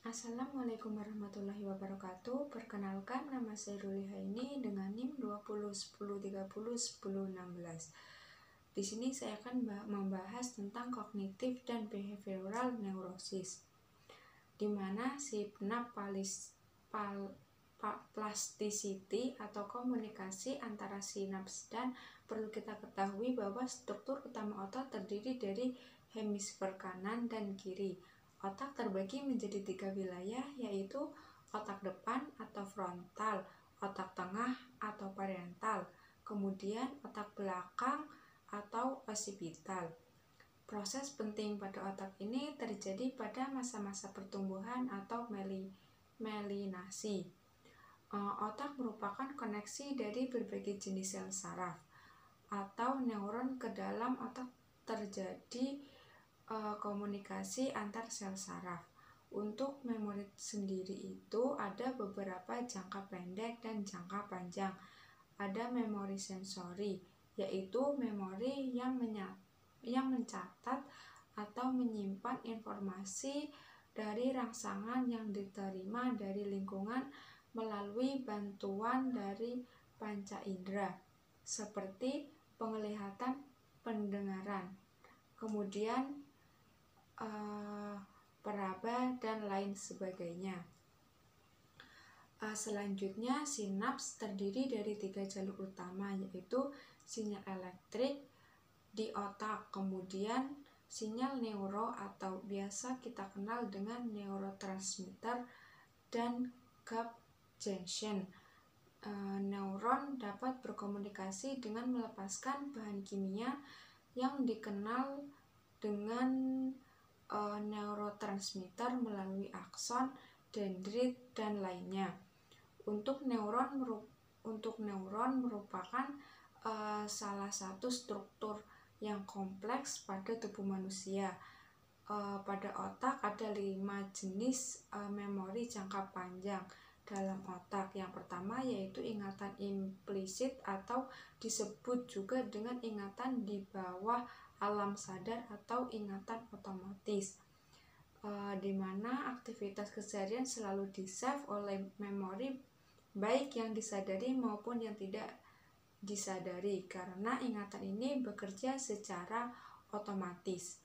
Assalamualaikum warahmatullahi wabarakatuh. Perkenalkan, nama saya Rulihaini dengan NIM 2010301016. Di sini saya akan membahas tentang kognitif dan behavioral neurosis, di mana plasticity atau komunikasi antara sinaps, dan perlu kita ketahui bahwa struktur utama otak terdiri dari hemisfer kanan dan kiri. Otak terbagi menjadi 3 wilayah, yaitu otak depan atau frontal, otak tengah atau parietal, kemudian otak belakang atau occipital. Proses penting pada otak ini terjadi pada masa-masa pertumbuhan atau melinasi. Otak merupakan koneksi dari berbagai jenis sel saraf atau neuron ke dalam otak. Terjadi komunikasi antar sel saraf. Untuk memori sendiri itu ada beberapa jangka pendek dan jangka panjang. Ada memori sensori, yaitu memori yang mencatat atau menyimpan informasi dari rangsangan yang diterima dari lingkungan melalui bantuan dari panca indera, seperti penglihatan, pendengaran, kemudian peraba, dan lain sebagainya. Selanjutnya, sinaps terdiri dari 3 jalur utama, yaitu sinyal elektrik di otak, kemudian sinyal neuro atau biasa kita kenal dengan neurotransmitter, dan gap junction. Neuron dapat berkomunikasi dengan melepaskan bahan kimia yang dikenal dengan neurotransmitter melalui akson, dendrit, dan lainnya. Untuk neuron merupakan salah satu struktur yang kompleks pada tubuh manusia. Pada otak ada 5 jenis memori jangka panjang dalam otak. Yang pertama yaitu ingatan implisit atau disebut juga dengan ingatan di bawah alam sadar atau ingatan otomatis, di mana aktivitas keseharian selalu di-save oleh memori, baik yang disadari maupun yang tidak disadari, karena ingatan ini bekerja secara otomatis.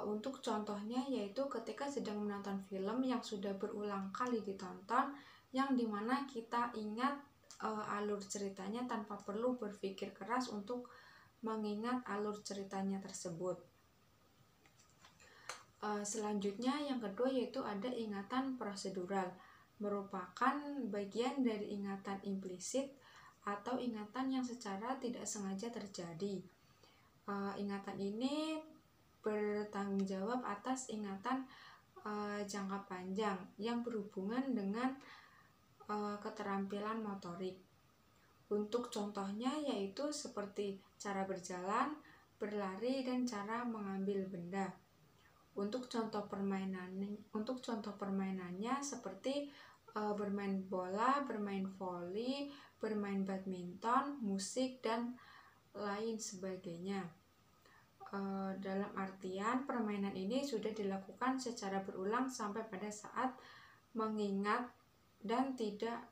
Untuk contohnya yaitu ketika sedang menonton film yang sudah berulang kali ditonton, yang dimana kita ingat alur ceritanya tanpa perlu berpikir keras untuk mengingat alur ceritanya tersebut. Selanjutnya yang kedua yaitu ada ingatan prosedural, merupakan bagian dari ingatan implisit atau ingatan yang secara tidak sengaja terjadi. Ingatan ini bertanggung jawab atas ingatan jangka panjang yang berhubungan dengan keterampilan motorik. Untuk contohnya yaitu seperti cara berjalan, berlari, dan cara mengambil benda. Untuk contoh permainannya seperti bermain bola, bermain voli, bermain badminton, musik, dan lain sebagainya. Dalam artian permainan ini sudah dilakukan secara berulang sampai pada saat mengingat dan tidak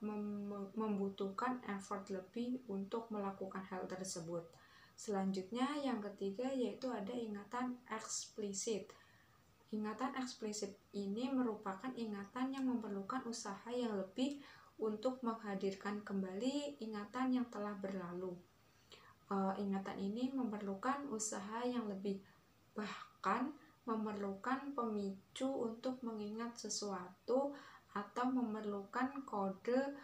membutuhkan effort lebih untuk melakukan hal tersebut. Selanjutnya yang ketiga yaitu ada ingatan eksplisit. Ingatan eksplisit ini merupakan ingatan yang memerlukan usaha yang lebih untuk menghadirkan kembali ingatan yang telah berlalu. Ingatan ini memerlukan usaha yang lebih, bahkan memerlukan pemicu untuk mengingat sesuatu atau memerlukan kode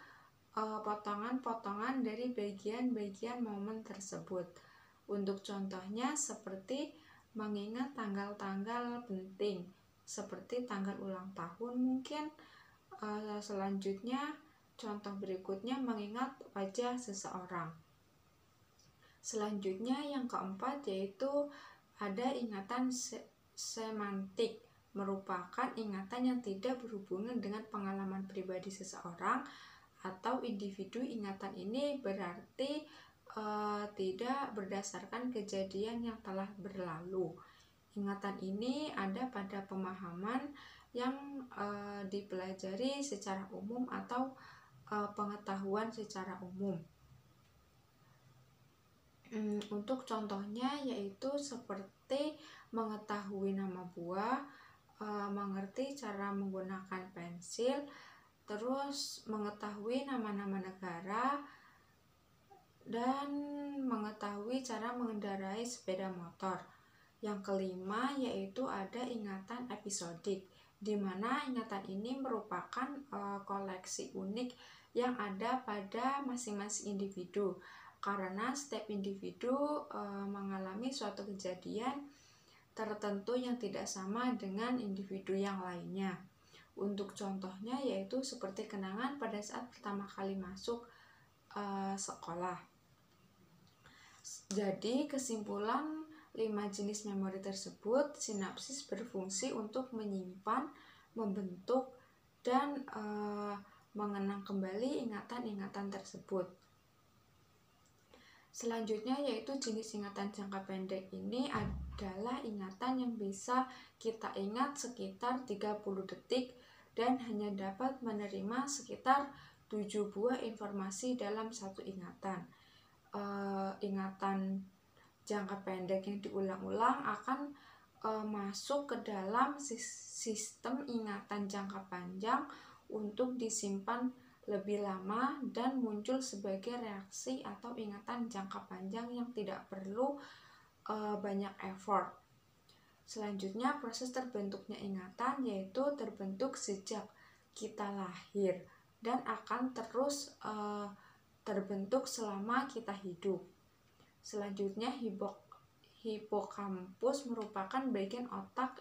potongan-potongan dari bagian-bagian momen tersebut. Untuk contohnya seperti mengingat tanggal-tanggal penting, seperti tanggal ulang tahun mungkin. Selanjutnya contoh berikutnya mengingat wajah seseorang. Selanjutnya yang keempat yaitu ada ingatan semantik, merupakan ingatan yang tidak berhubungan dengan pengalaman pribadi seseorang atau individu. Ingatan ini berarti tidak berdasarkan kejadian yang telah berlalu. Ingatan ini ada pada pemahaman yang dipelajari secara umum atau pengetahuan secara umum. Untuk contohnya yaitu seperti mengetahui nama buah, mengerti cara menggunakan pensil, terus mengetahui nama-nama negara, dan mengetahui cara mengendarai sepeda motor. Yang kelima yaitu ada ingatan episodik, di mana ingatan ini merupakan koleksi unik yang ada pada masing-masing individu, karena setiap individu mengalami suatu kejadian tertentu yang tidak sama dengan individu yang lainnya. Untuk contohnya yaitu seperti kenangan pada saat pertama kali masuk sekolah. Jadi kesimpulan 5 jenis memori tersebut, sinapsis berfungsi untuk menyimpan, membentuk, dan mengenang kembali ingatan-ingatan tersebut. Selanjutnya yaitu jenis ingatan jangka pendek ini adalah ingatan yang bisa kita ingat sekitar 30 detik dan hanya dapat menerima sekitar 7 buah informasi dalam satu ingatan. Ingatan jangka pendek yang diulang-ulang akan masuk ke dalam sistem ingatan jangka panjang untuk disimpan lebih lama dan muncul sebagai reaksi atau ingatan jangka panjang yang tidak perlu banyak effort. Selanjutnya proses terbentuknya ingatan yaitu terbentuk sejak kita lahir dan akan terus terbentuk selama kita hidup. Selanjutnya hipokampus merupakan bagian otak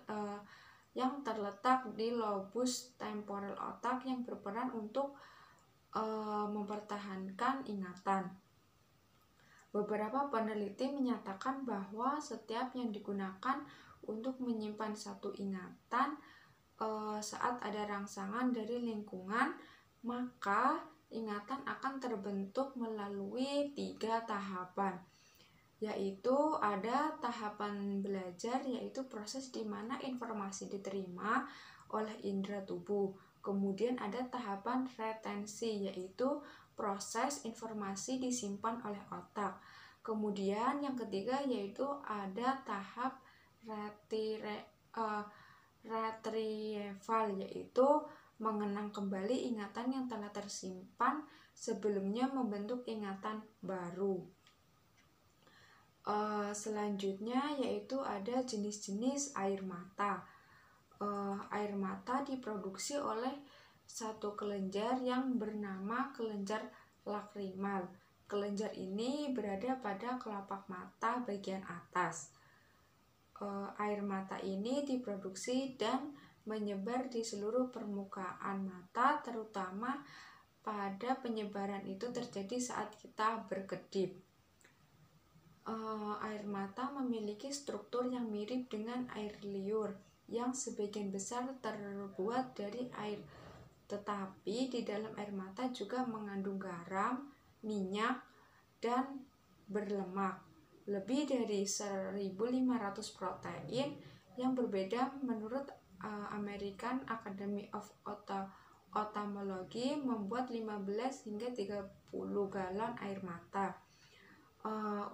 yang terletak di lobus temporal otak yang berperan untuk mempertahankan ingatan. Beberapa peneliti menyatakan bahwa setiap yang digunakan untuk menyimpan satu ingatan saat ada rangsangan dari lingkungan, maka ingatan akan terbentuk melalui 3 tahapan, yaitu ada tahapan belajar, yaitu proses di mana informasi diterima oleh indera tubuh. Kemudian ada tahapan retensi, yaitu proses informasi disimpan oleh otak. Kemudian yang ketiga yaitu ada tahap retrieval, yaitu mengenang kembali ingatan yang telah tersimpan sebelumnya membentuk ingatan baru. Selanjutnya yaitu ada jenis-jenis air mata. Air mata diproduksi oleh satu kelenjar yang bernama kelenjar lakrimal. Kelenjar ini berada pada kelopak mata bagian atas. Air mata ini diproduksi dan menyebar di seluruh permukaan mata, terutama pada penyebaran itu terjadi saat kita berkedip. Air mata memiliki struktur yang mirip dengan air liur yang sebagian besar terbuat dari air, tetapi di dalam air mata juga mengandung garam, minyak, dan berlemak. Lebih dari 1.500 protein yang berbeda menurut American Academy of Ophthalmology membuat 15 hingga 30 galon air mata.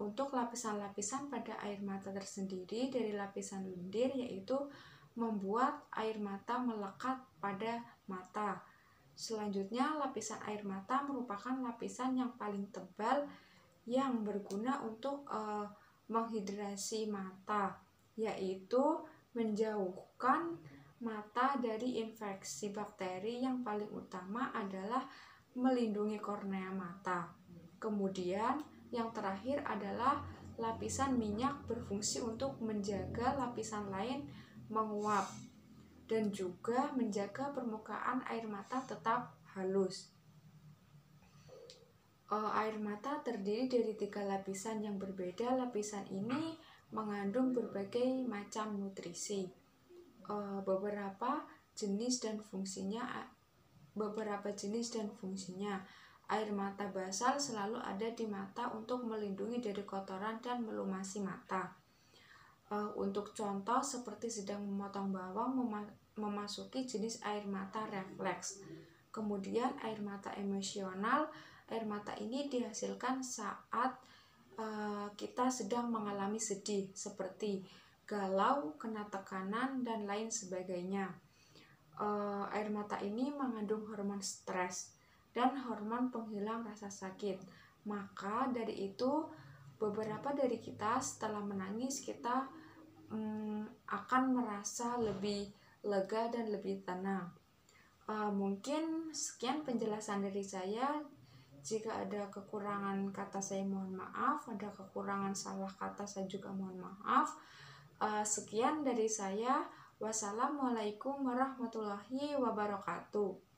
Untuk lapisan-lapisan pada air mata tersendiri dari lapisan lendir, yaitu membuat air mata melekat pada mata. Selanjutnya, lapisan air mata merupakan lapisan yang paling tebal yang berguna untuk menghidrasi mata, yaitu menjauhkan mata dari infeksi bakteri. Yang paling utama adalah melindungi kornea mata. Kemudian yang terakhir adalah lapisan minyak, berfungsi untuk menjaga lapisan lain menguap dan juga menjaga permukaan air mata tetap halus. Air mata terdiri dari 3 lapisan yang berbeda. Lapisan ini mengandung berbagai macam nutrisi. Beberapa jenis dan fungsinya. Air mata basal selalu ada di mata untuk melindungi dari kotoran dan melumasi mata. Untuk contoh seperti sedang memotong bawang memasuki jenis air mata refleks. Kemudian air mata emosional, air mata ini dihasilkan saat kita sedang mengalami sedih seperti galau, kena tekanan, dan lain sebagainya. Air mata ini mengandung hormon stres dan hormon penghilang rasa sakit. Maka dari itu beberapa dari kita setelah menangis kita akan merasa lebih lega dan lebih tenang. Mungkin sekian penjelasan dari saya. Jika ada kekurangan kata saya mohon maaf, ada kekurangan salah kata saya juga mohon maaf. Sekian dari saya. Wassalamualaikum warahmatullahi wabarakatuh.